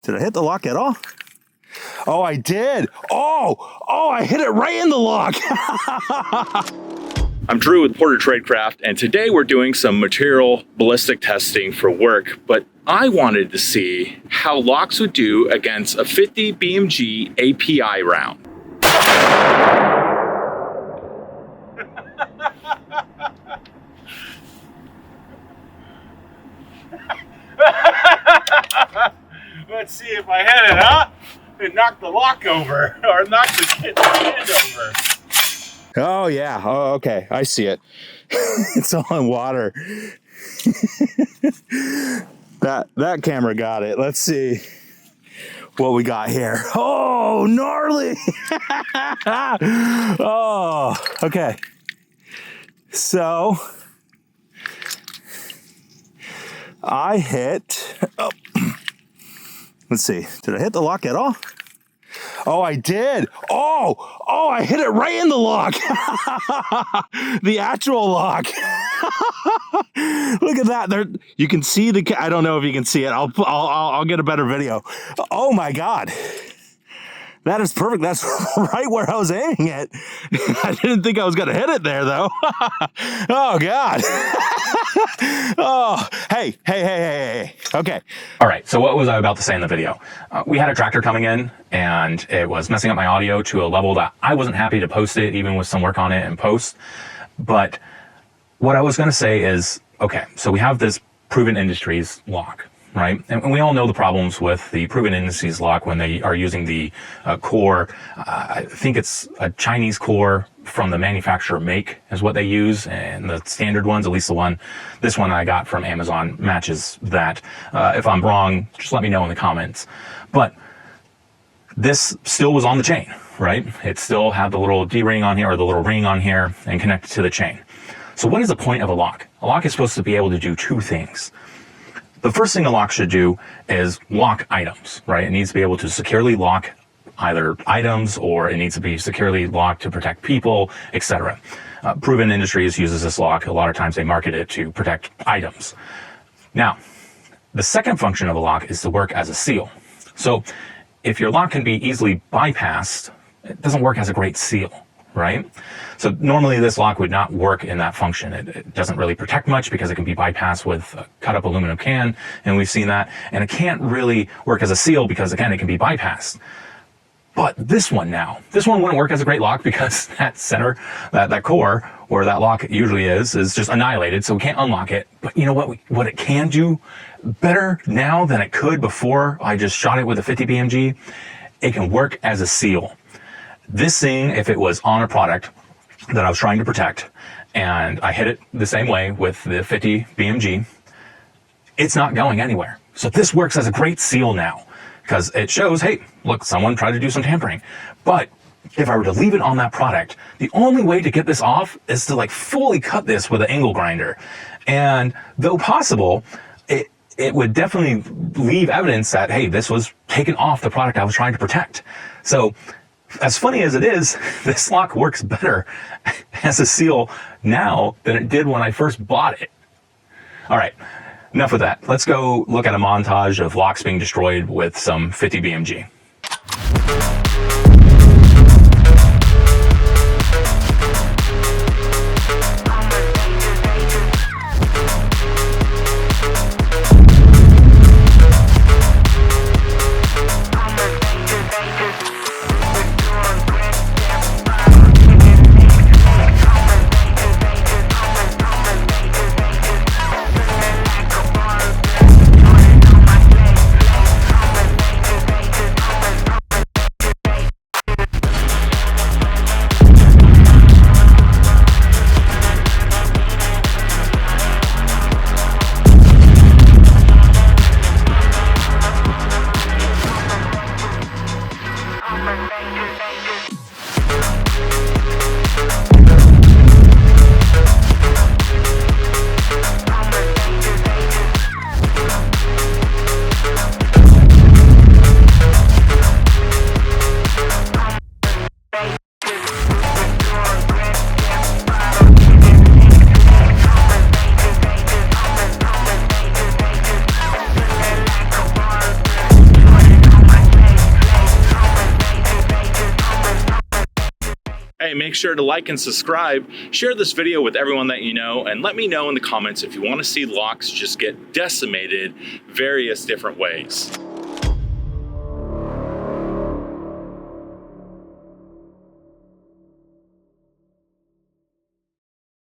Did I hit the lock at all? Oh, I did. Oh, I hit it right in the lock. I'm Drew with Tradecraft, and today we're doing some material ballistic testing for work, but I wanted to see how locks would do against a 50 BMG API round. Let's see if I hit it, huh? And knock the lock over, or knock the kid over. Oh, yeah. Oh, okay. I see it. It's all in water. That camera got it. Let's see what we got here. Oh, gnarly. Oh, okay. So I hit, let's see, did I hit the lock at all? Oh, I did. Oh, I hit it right in the lock. The actual lock. Look at that. There, you can see the, I don't know if you can see it. I'll get a better video. Oh my God. That is perfect. That's right where I was aiming it. I didn't think I was going to hit it there, though. Oh, God. Oh, hey. Okay. All right, so what was I about to say in the video? We had a tractor coming in, and it was messing up my audio to a level that I wasn't happy to post it, even with some work on it in post. But what I was going to say is, okay, so we have this Proven Industries lock, right? And we all know the problems with the Proven Industries lock when they are using the core. I think it's a Chinese core from the manufacturer make is what they use, and the standard ones, at least this one I got from Amazon, matches that. If I'm wrong, just let me know in the comments. But this still was on the chain, right? It still had the little D-ring on here, or the little ring on here, and connected to the chain. So what is the point of a lock? A lock is supposed to be able to do two things. The first thing a lock should do is lock items, right? It needs to be able to securely lock either items, or it needs to be securely locked to protect people, etc. Proven Industries uses this lock. A lot of times they market it to protect items. Now, the second function of a lock is to work as a seal. So if your lock can be easily bypassed, it doesn't work as a great seal, right? So normally this lock would not work in that function. It doesn't really protect much because it can be bypassed with a cut up aluminum can, and we've seen that. And it can't really work as a seal because, again, it can be bypassed. But this one wouldn't work as a great lock because that center, that core where that lock usually is just annihilated, so we can't unlock it. But you know what it can do better now than it could before I just shot it with a 50 BMG? It can work as a seal. This thing, if it was on a product that I was trying to protect, and I hit it the same way with the 50 BMG, it's not going anywhere. So this works as a great seal now, because it shows, hey, look, someone tried to do some tampering. But if I were to leave it on that product, the only way to get this off is to fully cut this with an angle grinder. And though possible, it would definitely leave evidence that, hey, this was taken off the product I was trying to protect. So as funny as it is, this lock works better as a seal now than it did when I first bought it. All right. Enough of that. Let's go look at a montage of locks being destroyed with some 50 BMG. Hey, make sure to like and subscribe, share this video with everyone that you know, and let me know in the comments if you want to see locks just get decimated various different ways.